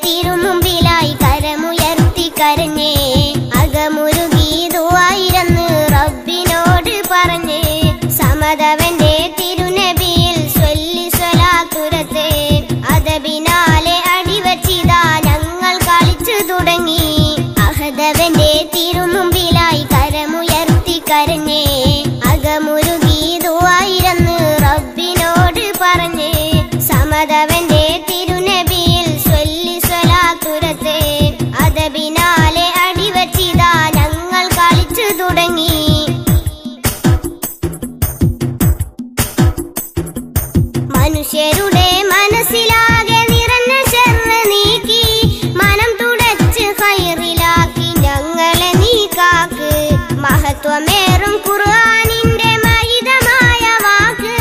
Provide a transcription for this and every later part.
തിരുമുമ്പിലായി കരമുയർത്തി കരഞ്ഞേ അകമുരുകി ദുആയിരന്ന് റബ്ബിനോട് പറഞ്ഞേ സമദവന്റെ തിരുനബിയിൽ സ്വല്ലി സ്വലാത്തുരത്തെ അതബിനാലെ അടിവച്ചിതാ ഞങ്ങൾ കളിച്ചു തുടങ്ങി അഹദവന്റെ തിരുമുമ്പിലായി കരമുയർത്തി കരഞ്ഞേ അകമുരുകി ദുആയിരന്ന് റബ്ബിനോട് പറഞ്ഞേ സമദവന്റെ തിരുനബിയിൽ സ്വല്ലി സ്വലാത്തുരത്തെ അതബിനാലെ അടിവച്ചിതാ ഞങ്ങൾ കളിച്ചു തുടങ്ങി മനുഷ്യരുടെ മനസ്സിലാകെ നിറഞ്ഞ ശർറ് നീക്കി മനം തുടച്ച് ഖൈറിലാക്കി ഞങ്ങളെ നീ കാക്ക് മഹത്വമേറും ഖുർആനിന്റെ മഹിതമായ വാക്ക്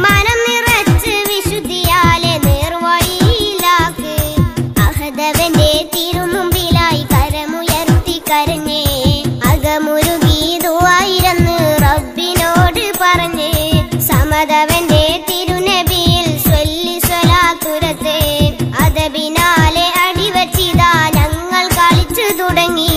മനം നിറച്ച് വിശുദ്ധിയാലെ നേർവഴിയിലാക്ക് അഹദവന്റെ തിരുമുമ്പിലായി കരമുയർത്തി കരഞ്ഞേ അകമുരുകി ദുആയിരന്ന് റബ്ബിനോട് പറഞ്ഞേ സമദവന്റെ തിരുനബിയിൽ സ്വല്ലി സ്വലാത്തുരത്തെ അതബിനാലെ അടിവച്ചിതാ ഞങ്ങൾ കളിച്ചു തുടങ്ങി